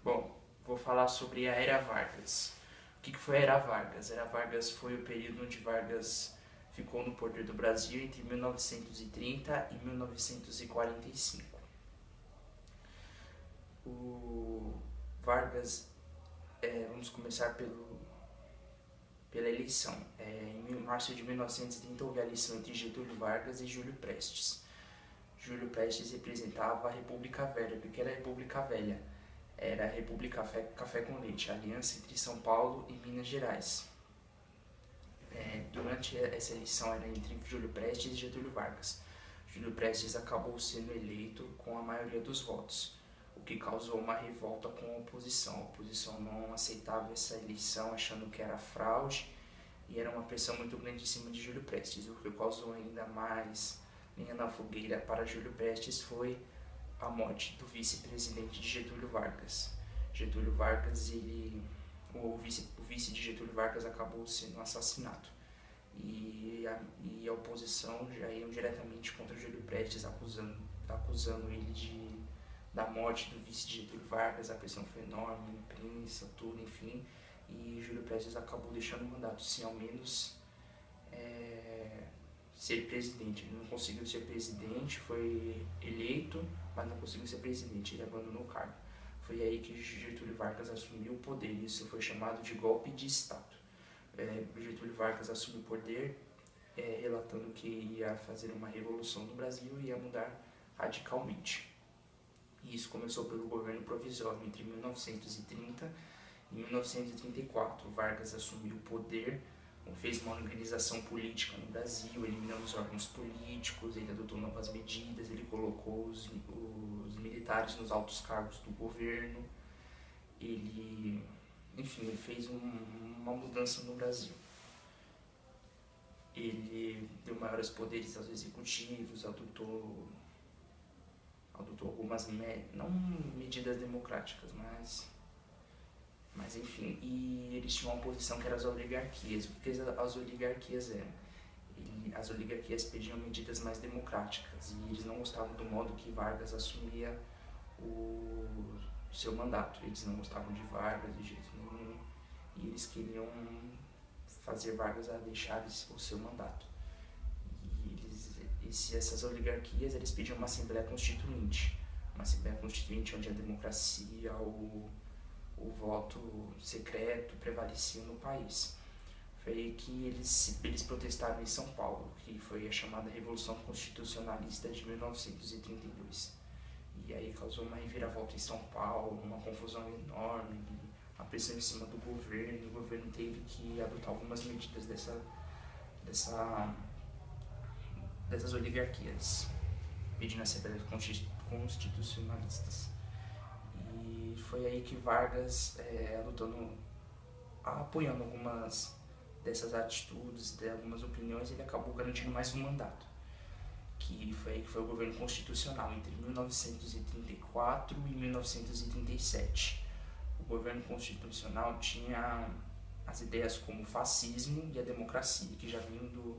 Bom, vou falar sobre a Era Vargas. O que foi a Era Vargas? A Era Vargas foi o período onde Vargas ficou no poder do Brasil entre 1930 e 1945. O Vargas, vamos começar pela eleição. Em março de 1930 houve a eleição entre Getúlio Vargas e Júlio Prestes. Júlio Prestes representava a República Velha. O que era a República Velha? Era a República Café com Leite, a aliança entre São Paulo e Minas Gerais. Durante essa eleição era entre Júlio Prestes e Getúlio Vargas. Júlio Prestes acabou sendo eleito com a maioria dos votos, o que causou uma revolta com a oposição. A oposição não aceitava essa eleição, achando que era fraude, e era uma pressão muito grande em cima de Júlio Prestes. O que causou ainda mais lenha na fogueira para Júlio Prestes foi a morte do vice-presidente de Getúlio Vargas. Getúlio Vargas, o vice de Getúlio Vargas acabou sendo assassinado. E a oposição já iam diretamente contra Júlio Prestes, acusando ele da morte do vice de Getúlio Vargas. A pressão foi enorme, imprensa, tudo, enfim. E Júlio Prestes acabou deixando o mandato, sem ao menos ser presidente. Ele não conseguiu ser presidente, foi eleito, mas não conseguiu ser presidente, ele abandonou o cargo. Foi aí que Getúlio Vargas assumiu o poder, isso foi chamado de golpe de Estado. Getúlio Vargas assumiu o poder, relatando que ia fazer uma revolução no Brasil e ia mudar radicalmente. E isso começou pelo governo provisório entre 1930 e 1934. Vargas assumiu o poder, fez uma organização política no Brasil, eliminando os órgãos políticos, ele adotou novas medidas, ele colocou os militares nos altos cargos do governo, ele fez uma mudança no Brasil. Ele deu maiores poderes aos executivos, adotou algumas, não medidas democráticas, mas enfim, e eles tinham uma posição que era as oligarquias. O que as oligarquias eram? As oligarquias pediam medidas mais democráticas e eles não gostavam do modo que Vargas assumia o seu mandato. Eles não gostavam de Vargas de jeito nenhum e eles queriam fazer Vargas a deixar o seu mandato. E essas oligarquias eles pediam uma Assembleia Constituinte onde a democracia, o voto secreto prevalecia no país. Foi aí que eles protestaram em São Paulo, que foi a chamada Revolução Constitucionalista de 1932. E aí causou uma reviravolta em São Paulo, uma confusão enorme, a pressão em cima do governo. O governo teve que adotar algumas medidas dessas oligarquias, pedindo assembleias constitucionalistas. E foi aí que Vargas, apoiando algumas dessas atitudes, de algumas opiniões, ele acabou garantindo mais um mandato, que foi aí que foi o governo constitucional entre 1934 e 1937. O governo constitucional tinha as ideias como o fascismo e a democracia, que já vinham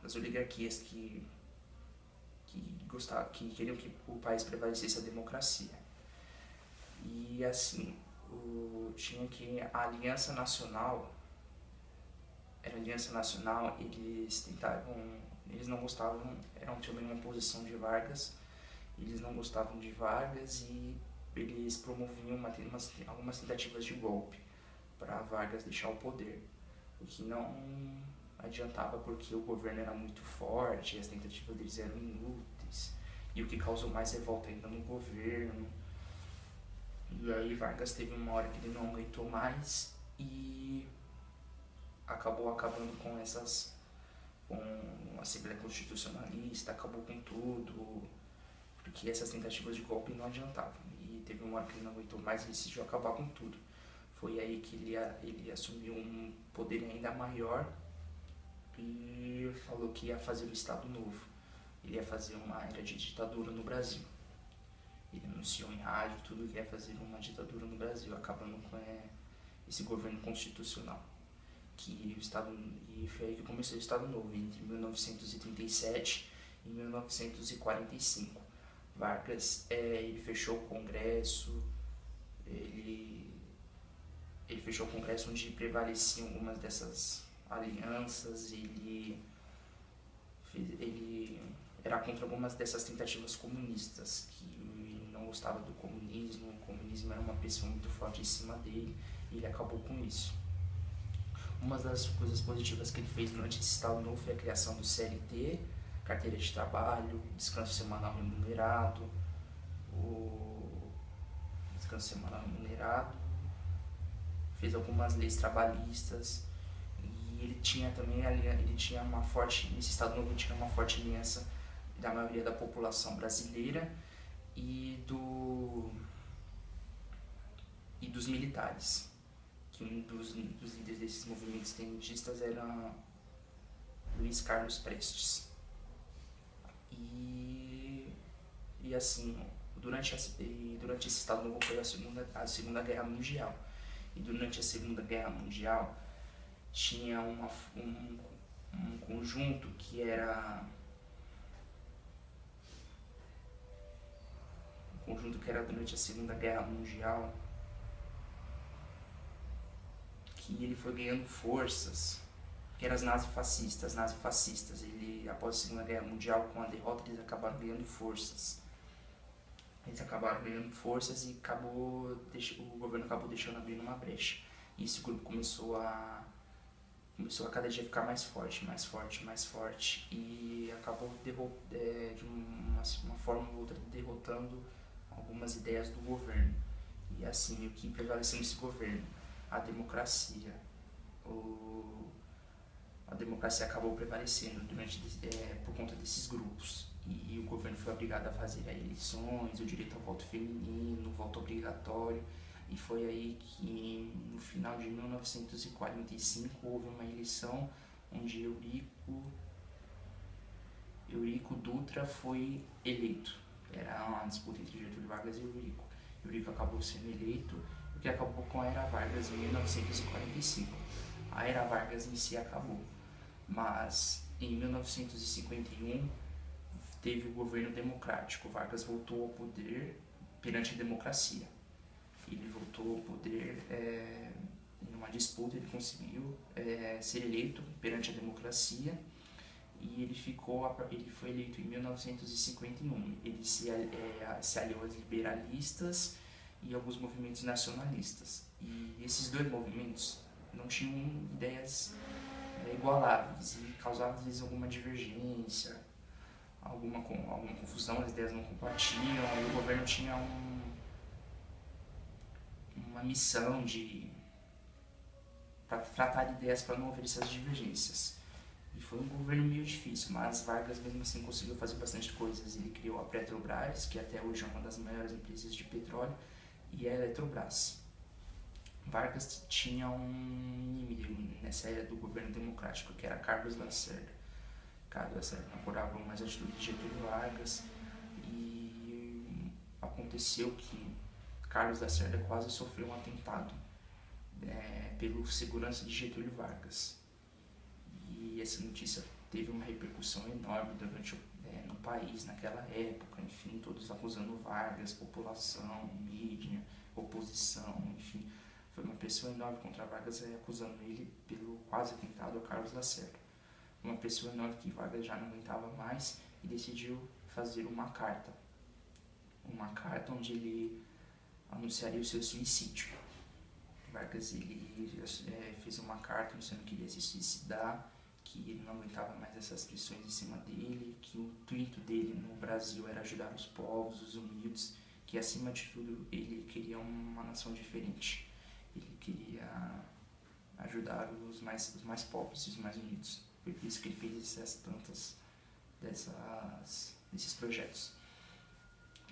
das oligarquias que queriam que o país prevalecesse a democracia. E assim, tinha que a Aliança Nacional, eles não gostavam, eram também uma oposição de Vargas, eles não gostavam de Vargas e eles promoviam algumas tentativas de golpe para Vargas deixar o poder, o que não adiantava porque o governo era muito forte, as tentativas deles eram inúteis, e o que causou mais revolta ainda no governo. E aí Vargas teve uma hora que ele não aguentou mais e acabou acabando com a Assembleia Constitucionalista, acabou com tudo, porque essas tentativas de golpe não adiantavam. E teve uma hora que ele não aguentou mais e decidiu acabar com tudo. Foi aí que ele assumiu um poder ainda maior e falou que ia fazer o Estado Novo. Ele ia fazer uma era de ditadura no Brasil. Ele anunciou em rádio tudo que ia fazer uma ditadura no Brasil, acabando com esse governo constitucional. E foi aí que começou o Estado Novo, entre 1937 e 1945. Vargas, ele fechou o Congresso, ele fechou o Congresso onde prevaleciam algumas dessas alianças, ele era contra algumas dessas tentativas comunistas, que não gostava do comunismo, o comunismo era uma pressão muito forte em cima dele, e ele acabou com isso. Uma das coisas positivas que ele fez durante esse Estado Novo foi a criação do CLT, carteira de trabalho, descanso semanal remunerado, fez algumas leis trabalhistas, e ele tinha também nesse Estado Novo ele tinha uma forte aliança da maioria da população brasileira e dos militares, que um dos líderes desses movimentos tenentistas era Luiz Carlos Prestes. E assim, durante esse Estado Novo foi a Segunda Guerra Mundial. E durante a Segunda Guerra Mundial tinha um conjunto que era durante a Segunda Guerra Mundial, que ele foi ganhando forças, que eram as nazifascistas. Após a Segunda Guerra Mundial, com a derrota, eles acabaram ganhando forças. E o governo acabou deixando abrir uma brecha. E esse grupo começou a cada dia ficar mais forte, e acabou de uma forma ou outra derrotando algumas ideias do governo. E assim, o que prevaleceu nesse governo? A democracia. A democracia acabou prevalecendo por conta desses grupos. E o governo foi obrigado a fazer eleições, o direito ao voto feminino, o voto obrigatório. E foi aí que, no final de 1945, houve uma eleição onde Eurico Dutra foi eleito. Era uma disputa entre Getúlio Vargas e Eurico. Eurico acabou sendo eleito, o que acabou com a Era Vargas em 1945. A Era Vargas em si acabou, mas em 1951 teve o governo democrático. Vargas voltou ao poder perante a democracia. Ele voltou ao poder em uma disputa, ele conseguiu ser eleito perante a democracia, e ele foi eleito em 1951. Ele se aliou aos liberalistas e alguns movimentos nacionalistas. E esses dois movimentos não tinham ideias igualáveis e causavam às vezes alguma divergência, alguma confusão, as ideias não compartilham, e o governo tinha uma missão para tratar ideias para não haver essas divergências. E foi um governo meio difícil, mas Vargas mesmo assim conseguiu fazer bastante coisas. Ele criou a Petrobras, que até hoje é uma das maiores empresas de petróleo, e a Eletrobras. Vargas tinha um inimigo nessa era do governo democrático, que era Carlos Lacerda. Carlos Lacerda apoiava mais a atitude de Getúlio Vargas, e aconteceu que Carlos Lacerda quase sofreu um atentado pelo segurança de Getúlio Vargas. E essa notícia teve uma repercussão enorme no país naquela época, enfim, todos acusando Vargas, população, mídia, oposição, enfim. Foi uma pressão enorme contra Vargas, acusando ele pelo quase atentado a Carlos Lacerda. Uma pressão enorme que Vargas já não aguentava mais e decidiu fazer uma carta onde ele anunciaria o seu suicídio. Vargas fez uma carta anunciando que iria se suicidar, que ele não aguentava mais essas pressões em cima dele, que o intuito dele no Brasil era ajudar os povos, os humildes, que acima de tudo ele queria uma nação diferente. Ele queria ajudar os mais pobres e os mais unidos. Foi por isso que ele fez desses projetos.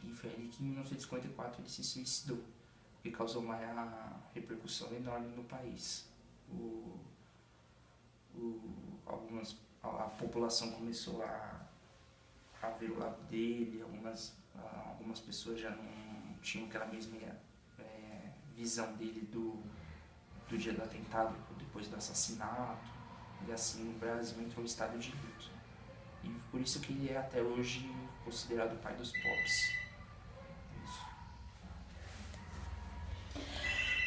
E foi ali que em 1954 ele se suicidou, o que causou uma repercussão enorme no país. A população começou a ver o lado dele, algumas pessoas já não tinham aquela mesma visão dele do dia do atentado, depois do assassinato, e assim o Brasil entrou em estado de luto. E por isso que ele é até hoje considerado o pai dos pobres.